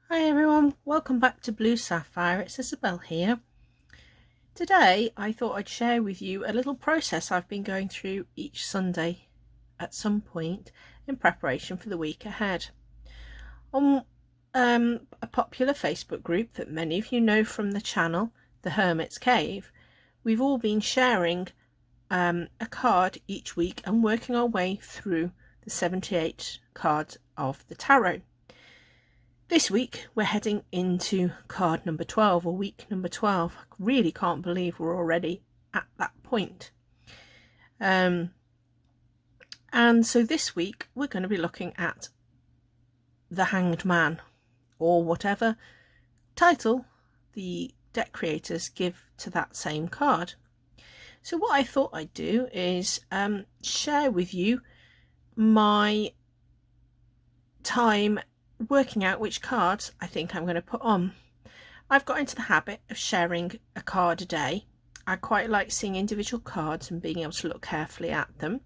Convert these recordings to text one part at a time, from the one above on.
Hi everyone, welcome back to Blue Sapphire. It's Isabel here. Today I thought I'd share with you a little process I've been going through each Sunday at some point in preparation for the week ahead. On a popular Facebook group that many of you know from the channel, The Hermit's Cave, we've all been sharing a card each week and working our way through the 78 cards of the tarot. This week we're heading into card number 12, or week number 12. I really can't believe we're already at that point. And so this week we're going to be looking at the Hanged Man, or whatever title the deck creators give to that same card. So what I thought I'd do is share with you my time working out which cards I think I'm going to put on. I've got into the habit of sharing a card a day. I quite like seeing individual cards and being able to look carefully at them.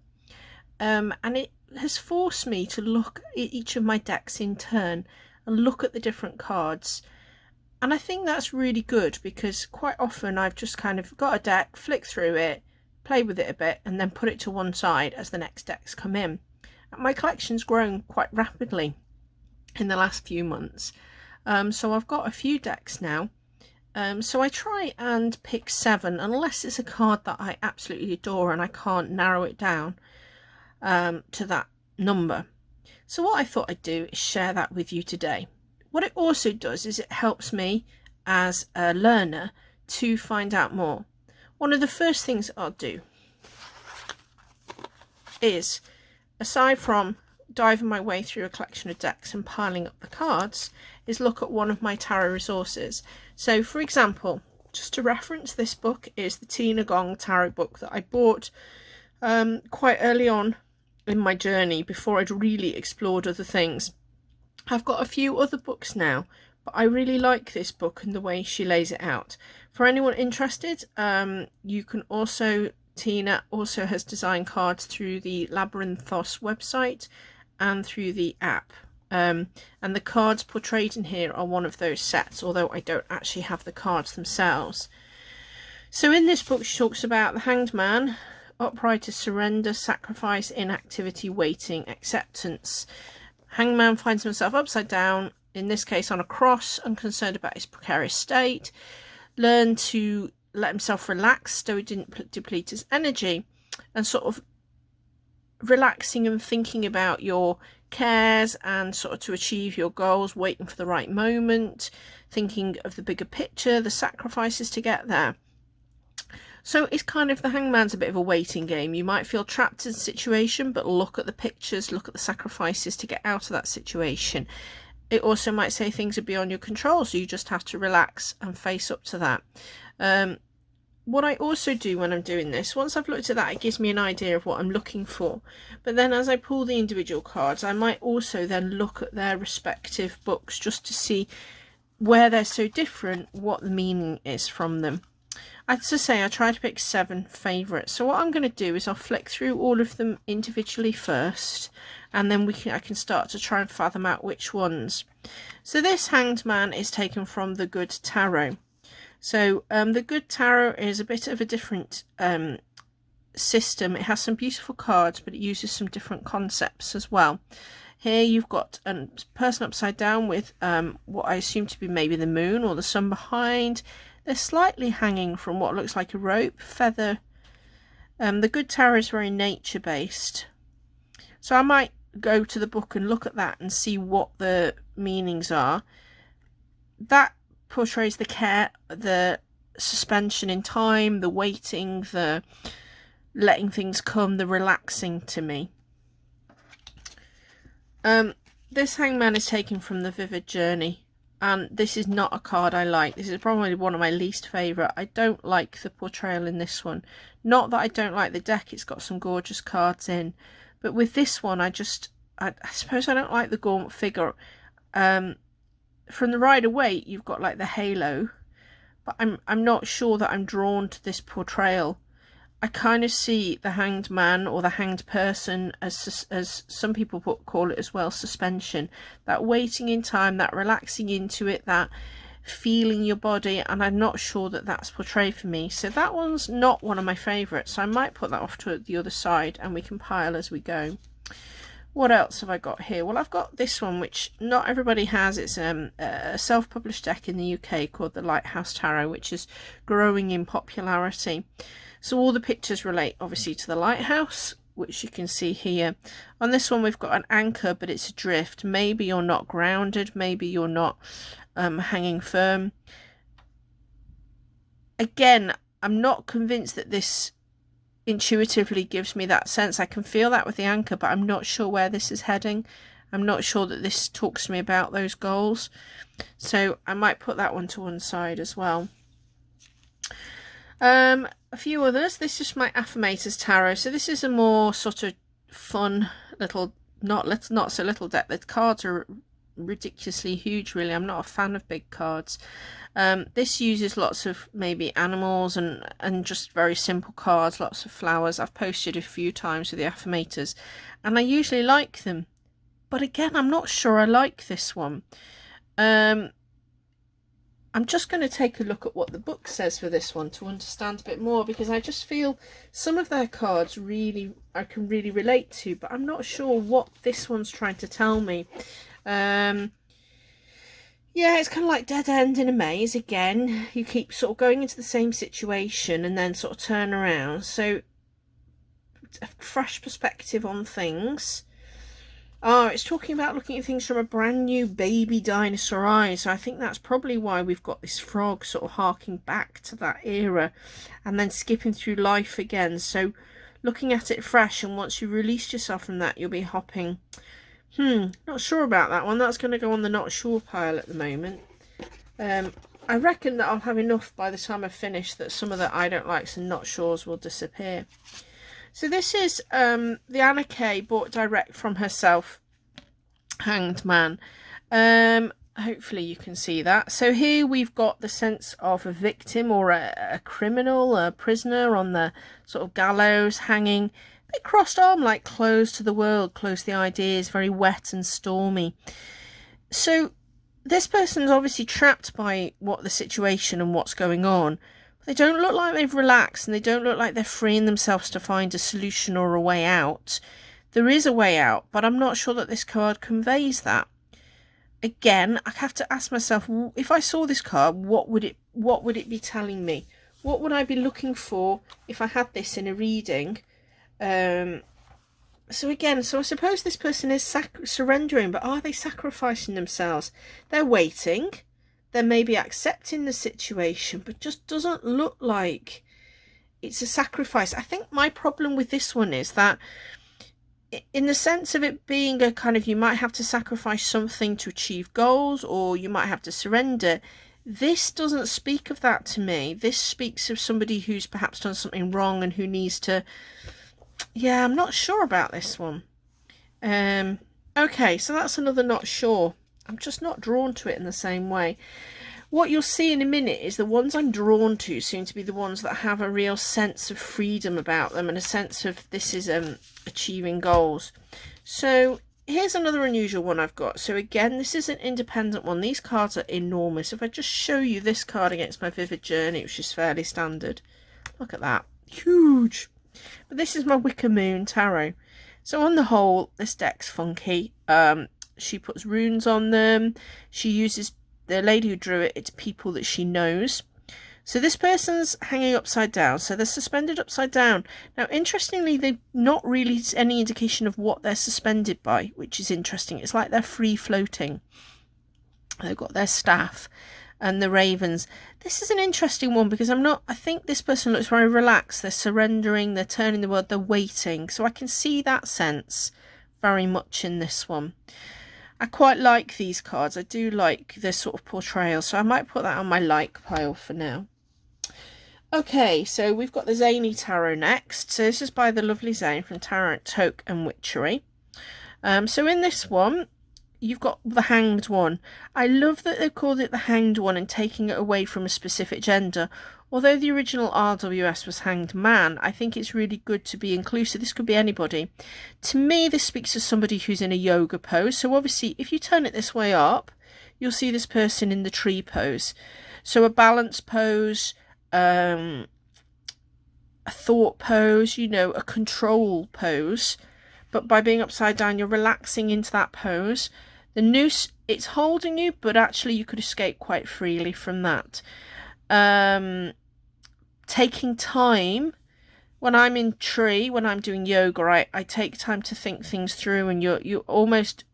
And it has forced me to look at each of my decks in turn and look at the different cards. And I think that's really good, because quite often I've just kind of got a deck, flick through it, play with it a bit, and then put it to one side as the next decks come in. And my collection's grown quite rapidly in the last few months, so I've got a few decks now, so I try and pick 7 unless it's a card that I absolutely adore and I can't narrow it down to that number. So what I thought I'd do is share that with you today. What it also does is it helps me as a learner to find out more. One of the first things I'll do is, aside from diving my way through a collection of decks and piling up the cards, is look at one of my tarot resources. So for example, just to reference, this book is the Tina Gong tarot book that I bought quite early on in my journey, before I'd really explored other things. I've got a few other books now, but I really like this book and the way she lays it out. For anyone interested, you can also, Tina also has designed cards through the Labyrinthos website and through the app, and the cards portrayed in here are one of those sets, although I don't actually have the cards themselves. So in this book she talks about the Hanged Man, upright as surrender, sacrifice, inactivity, waiting, acceptance. Hanged Man finds himself upside down, in this case on a cross, unconcerned about his precarious state. Learn to let himself relax so he didn't deplete his energy, and sort of relaxing and thinking about your cares and sort of to achieve your goals, waiting for the right moment, thinking of the bigger picture, the sacrifices to get there. So it's kind of, the Hangman's a bit of a waiting game. You might feel trapped in a situation, but look at the pictures, look at the sacrifices to get out of that situation. It also might say things are beyond your control, so you just have to relax and face up to that. What I also do when I'm doing this, once I've looked at that, it gives me an idea of what I'm looking for. But then as I pull the individual cards, I might also then look at their respective books just to see where they're so different, what the meaning is from them. As I say, I try to pick 7 favourites. So what I'm going to do is I'll flick through all of them individually first, and then I can start to try and fathom out which ones. So this Hanged Man is taken from the Good Tarot. So the Good Tarot is a bit of a different system. It has some beautiful cards, but it uses some different concepts as well. Here you've got a person upside down with what I assume to be maybe the moon or the sun behind. They're slightly hanging from what looks like a rope, feather. The Good Tarot is very nature based. So I might go to the book and look at that and see what the meanings are. That portrays the care, the suspension in time, the waiting, the letting things come, the relaxing to me. This Hangman is taken from the Vivid Journey, and this is not a card I like. This is probably one of my least favourite. I don't like the portrayal in this one. Not that I don't like the deck, it's got some gorgeous cards in, but with this one I suppose I don't like the gaunt figure. From the Rider-Waite you've got like the halo, but I'm not sure that I'm drawn to this portrayal. I kind of see the hanged man or the hanged person as some people call it as well, suspension. That waiting in time, that relaxing into it, that feeling your body, and I'm not sure that that's portrayed for me. So that one's not one of my favourites, so I might put that off to the other side and we can pile as we go. What else have I got here? Well, I've got this one, which not everybody has. It's a self-published deck in the UK called the Lighthouse Tarot, which is growing in popularity. So all the pictures relate obviously to the lighthouse, which you can see here. On this one we've got an anchor, but it's adrift. Maybe you're not grounded, maybe you're not hanging firm. Again, I'm not convinced that this intuitively gives me that sense. I can feel that with the anchor, but I'm not sure where this is heading. I'm not sure that this talks to me about those goals. So I might put that one to one side as well. A few others. This is my Affirmators Tarot. So this is a more sort of fun little, not so little deck. The cards are ridiculously huge, really. I'm not a fan of big cards. This uses lots of maybe animals and just very simple cards, lots of flowers. I've posted a few times with the Affirmators and I usually like them, but again, I'm not sure I like this one. I'm just going to take a look at what the book says for this one to understand a bit more, because I just feel some of their cards really I can really relate to, but I'm not sure what this one's trying to tell me. Yeah, it's kind of like dead end in a maze again. You keep sort of going into the same situation and then sort of turn around. So a fresh perspective on things. Oh, it's talking about looking at things from a brand new baby dinosaur eye. So I think that's probably why we've got this frog sort of harking back to that era and then skipping through life again. So looking at it fresh, and once you've released yourself from that, you'll be hopping. Not sure about that one. That's going to go on the not sure pile at the moment. I reckon that I'll have enough by the time I finish that some of the I don't likes and not sures will disappear. So this is the Anna Kay bought direct from herself, Hanged Man. Hopefully you can see that. So here we've got the sense of a victim or a criminal, a prisoner on the sort of gallows, hanging. A bit crossed arm, like closed to the world, closed to the ideas, very wet and stormy. So this person's obviously trapped by what the situation and what's going on. They don't look like they've relaxed, and they don't look like they're freeing themselves to find a solution or a way out. There is a way out, but I'm not sure that this card conveys that. Again, I have to ask myself, if I saw this card, what would it be telling me? What would I be looking for if I had this in a reading? So I suppose this person is surrendering, but are they sacrificing themselves? They're waiting. They're maybe accepting the situation, but just doesn't look like it's a sacrifice. I think my problem with this one is that in the sense of it being a kind of, you might have to sacrifice something to achieve goals, or you might have to surrender. This doesn't speak of that to me. This speaks of somebody who's perhaps done something wrong and who needs to... Yeah, I'm not sure about this one. Okay, so that's another not sure. I'm just not drawn to it in the same way. What you'll see in a minute is the ones I'm drawn to seem to be the ones that have a real sense of freedom about them and a sense of this is achieving goals. So here's another unusual one I've got. So again, this is an independent one. These cards are enormous. If I just show you this card against my Vivid Journey, which is fairly standard. Look at that. Huge. But this is my Wicker Moon Tarot. So on the whole, this deck's funky. She puts runes on them. She uses, the lady who drew it, it's people that she knows. So this person's hanging upside down. So they're suspended upside down. Now, interestingly, they've not really any indication of what they're suspended by, which is interesting. It's like they're free floating. They've got their staff and the ravens. This is an interesting one because I think this person looks very relaxed. They're surrendering. They're turning the world. They're waiting. So I can see that sense very much in this one. I quite like these cards. I do like this sort of portrayal, so I might put that on my like pile for now. Okay, so we've got the Zany Tarot next. So this is by the lovely Zane from Tarot, Toke and Witchery. So in this one, you've got the Hanged one. I love that they've called it the Hanged one and taking it away from a specific gender. although the original RWS was Hanged Man, I think it's really good to be inclusive. This could be anybody. To me, this speaks to somebody who's in a yoga pose. So obviously, if you turn it this way up, you'll see this person in the tree pose. So a balance pose, a thought pose, you know, a control pose. But by being upside down, you're relaxing into that pose. The noose, it's holding you, but actually you could escape quite freely from that. Taking time. When I'm in tree, when I'm doing yoga, I take time to think things through, and you're almost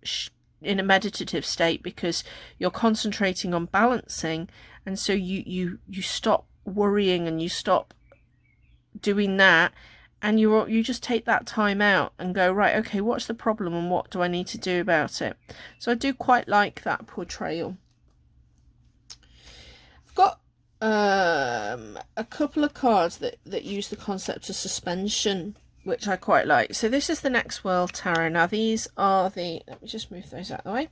in a meditative state because you're concentrating on balancing, and so you stop worrying and you stop doing that, and you just take that time out and go, right, okay, what's the problem and what do I need to do about it? So I do quite like that portrayal. I've got a couple of cards that use the concept of suspension, which I quite like. So this is the Next World Tarot. Now these are the, let me just move those out of the way.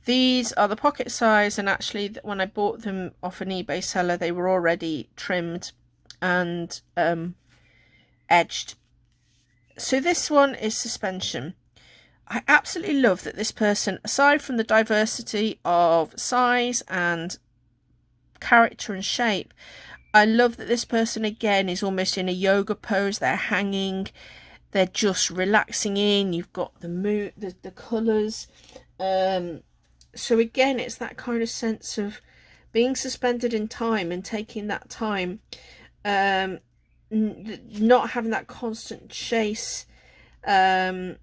These are the pocket size, and actually when I bought them off an eBay seller, they were already trimmed and edged. So this one is suspension. I absolutely love that this person, aside from the diversity of size and character and shape, I love that this person again is almost in a yoga pose. They're hanging, they're just relaxing in. You've got the mood, the colours. So again, it's that kind of sense of being suspended in time and taking that time, not having that constant chase, you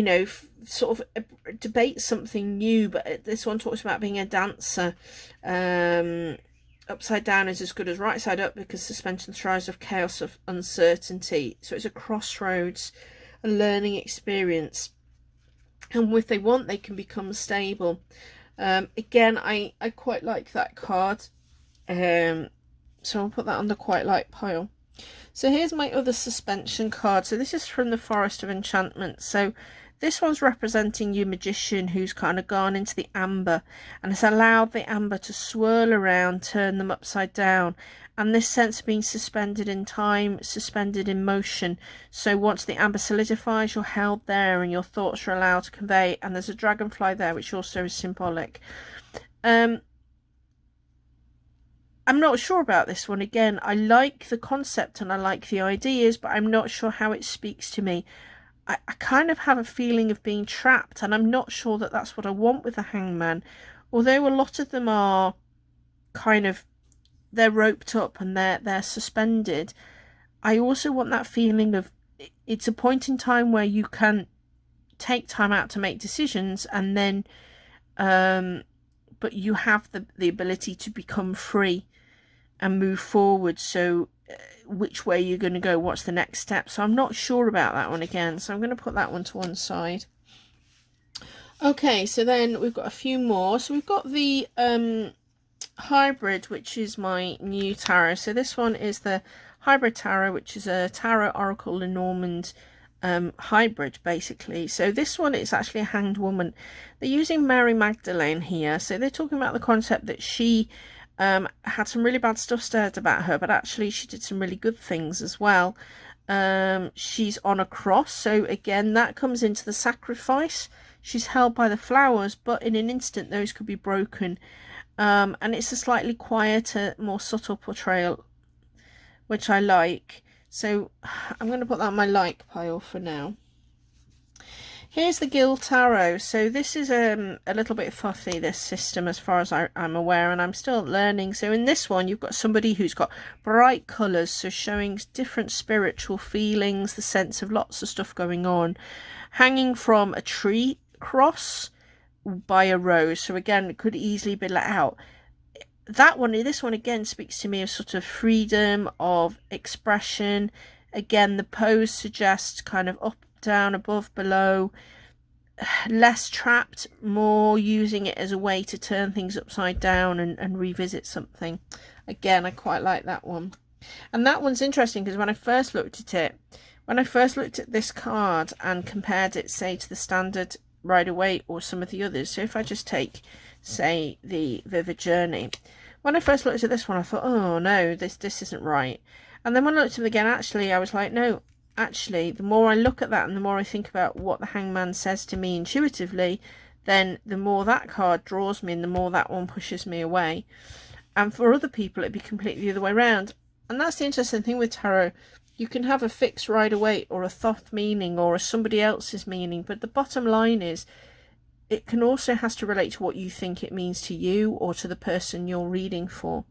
know, sort of debate something new. But this one talks about being a dancer. Upside down is as good as right side up because suspension thrives of chaos, of uncertainty. So it's a crossroads, a learning experience, and if they want, they can become stable. Again, I quite like that card, so I'll put that on the quite like pile. So here's my other suspension card. So this is from the Forest of Enchantment. So this one's representing your magician who's kind of gone into the amber and has allowed the amber to swirl around, turn them upside down. And this sense of being suspended in time, suspended in motion. So once the amber solidifies, you're held there and your thoughts are allowed to convey. And there's a dragonfly there, which also is symbolic. I'm not sure about this one. Again, I like the concept and I like the ideas, but I'm not sure how it speaks to me. I kind of have a feeling of being trapped, and I'm not sure that that's what I want with a hangman. Although a lot of them are kind of, they're roped up and they're suspended, I also want that feeling of it's a point in time where you can take time out to make decisions, and then but you have the ability to become free and move forward. So which way you're going to go, what's the next step? So I'm not sure about that one again, so I'm going to put that one to one side. Okay, so then we've got a few more. So we've got the hybrid, which is my new tarot. So this one is the hybrid tarot, which is a tarot oracle Lenormand hybrid basically. So this one is actually a hanged woman. They're using Mary Magdalene here. So they're talking about the concept that she had some really bad stuff said about her, but actually she did some really good things as well. She's on a cross, so again that comes into the sacrifice. She's held by the flowers, but in an instant those could be broken, and it's a slightly quieter, more subtle portrayal, which I like. So I'm going to put that on my like pile for now. Here's the Gill Tarot. So this is a little bit fussy, this system, as far as I'm aware, and I'm still learning. So in this one, you've got somebody who's got bright colours, so showing different spiritual feelings, the sense of lots of stuff going on, hanging from a tree cross by a rose. So again, it could easily be let out. This one again speaks to me of sort of freedom, of expression. Again, the pose suggests kind of up, down, above, below, less trapped, more using it as a way to turn things upside down and revisit something. Again, I quite like that one. And that one's interesting because when I first looked at this card and compared it, say, to the standard Rider-Waite or some of the others, so if I just take, say, the Vivid Journey, when I first looked at this one, I thought, oh no, this isn't right. And then when I looked at it again, actually, I was like, no, actually, the more I look at that and the more I think about what the Hangman says to me intuitively, then the more that card draws me and the more that one pushes me away. And for other people, it'd be completely the other way around. And that's the interesting thing with tarot. You can have a fixed Rider-Waite or a Thoth meaning or a somebody else's meaning, but the bottom line is it can also has to relate to what you think it means to you or to the person you're reading for.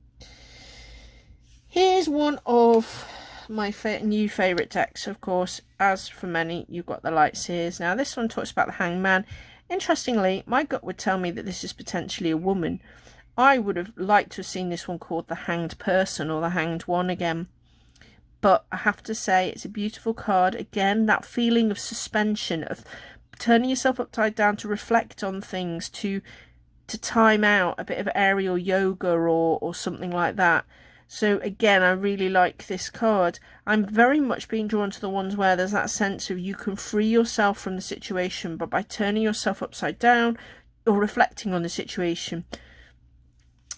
Here's one of my new favourite decks, of course. As for many, you've got the Lightseers. Now, this one talks about the Hangman. Interestingly, my gut would tell me that this is potentially a woman. I would have liked to have seen this one called the Hanged Person or the Hanged One again. But I have to say, it's a beautiful card. Again, that feeling of suspension, of turning yourself upside down to reflect on things, to time out, a bit of aerial yoga or something like that. So again, I really like this card. I'm very much being drawn to the ones where there's that sense of you can free yourself from the situation, but by turning yourself upside down or reflecting on the situation,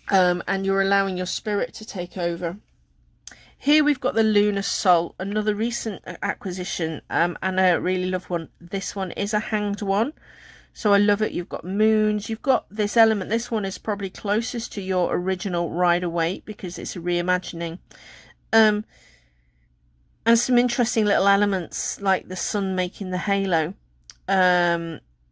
and you're allowing your spirit to take over. Here we've got the Lunar Soul, another recent acquisition, and I really love one. This one is a hanged one, so I love it. You've got moons, you've got this element. This one is probably closest to your original Rider-Waite because it's a reimagining. And some interesting little elements like the sun making the halo.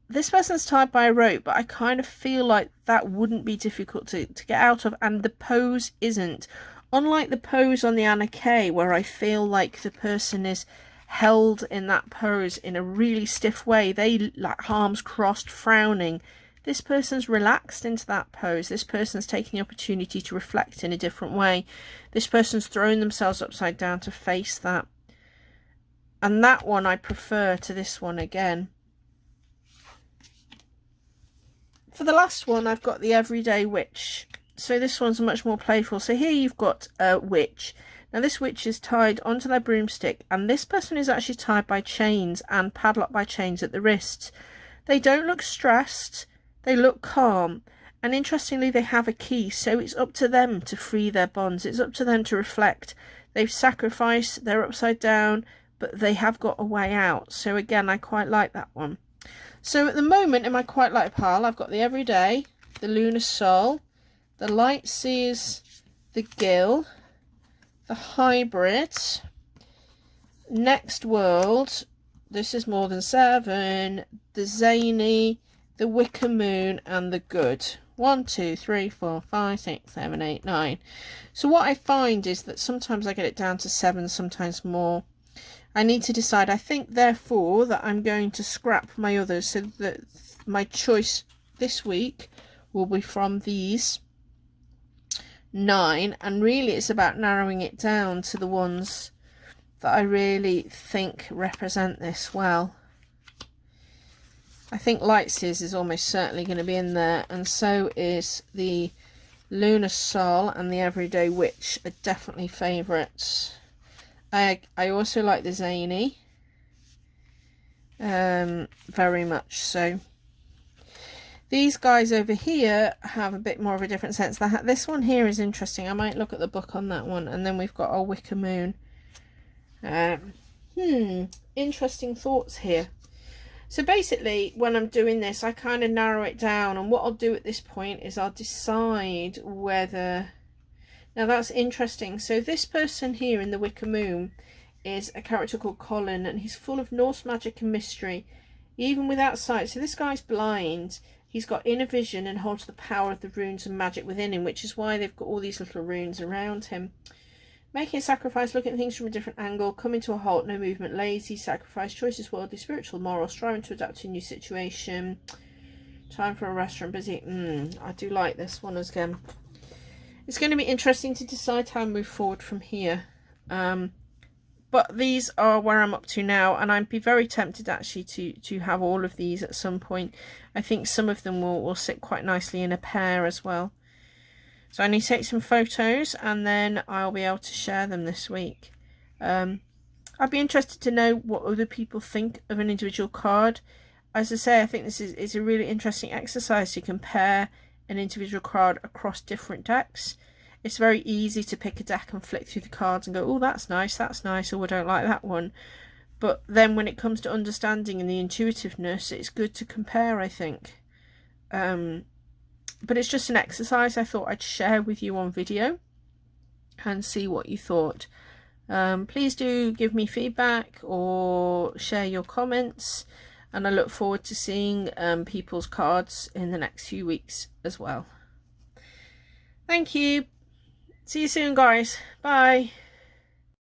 This person's tied by a rope, but I kind of feel like that wouldn't be difficult to get out of, and the pose isn't. Unlike the pose on the Anna Kay, where I feel like the person is held in that pose in a really stiff way, they like arms crossed, frowning. This person's relaxed into that pose. This person's taking the opportunity to reflect in a different way. This person's thrown themselves upside down to face that. And that one I prefer to this one again. For the last one, I've got the Everyday Witch. So this one's much more playful. So here you've got a witch. Now this witch is tied onto their broomstick, and this person is actually tied by chains and padlocked by chains at the wrists. They don't look stressed, they look calm, and interestingly they have a key, so it's up to them to free their bonds. It's up to them to reflect. They've sacrificed, they're upside down, but they have got a way out. So again, I quite like that one. So at the moment in my quite like pile, I've got the Everyday, the Lunar Soul, the Lightseers, the Gill, the Hybrid, Next World, this is more than 7, the Zany, the Wicker Moon, and the Good. 1, 2, 3, 4, 5, 6, 7, 8, 9. So what I find is that sometimes I get it down to 7, sometimes more. I need to decide. I think therefore that I'm going to scrap my others, so that my choice this week will be from these 9, and really it's about narrowing it down to the ones that I really think represent this well. I think Lightseers is almost certainly going to be in there, and so is the Lunar Soul and the Everyday Witch are definitely favourites. I also like the Zany, very much so. These guys over here have a bit more of a different sense. This one here is interesting. I might look at the book on that one. And then we've got our Wicker Moon. Interesting thoughts here. So basically, when I'm doing this, I kind of narrow it down. And what I'll do at this point is I'll decide whether... Now that's interesting. So this person here in the Wicker Moon is a character called Colin. And he's full of Norse magic and mystery, even without sight. So this guy's blind. He's got inner vision and holds the power of the runes and magic within him, which is why they've got all these little runes around him. Making a sacrifice, looking at things from a different angle, coming to a halt, no movement, lazy, sacrifice, choices worldly, spiritual, moral, striving to adapt to a new situation, time for a restaurant, busy. I do like this one again. It's going to be interesting to decide how I move forward from here. But these are where I'm up to now, and I'd be very tempted actually to have all of these at some point. I think some of them will sit quite nicely in a pair as well. So I need to take some photos, and then I'll be able to share them this week. I'd be interested to know what other people think of an individual card. As I say, I think this is a really interesting exercise to compare an individual card across different decks. it's very easy to pick a deck and flick through the cards and go, oh, that's nice, or I don't like that one. But then when it comes to understanding and the intuitiveness, it's good to compare, I think. But it's just an exercise I thought I'd share with you on video and see what you thought. Please do give me feedback or share your comments, and I look forward to seeing people's cards in the next few weeks as well. Thank you. See you soon, guys. Bye.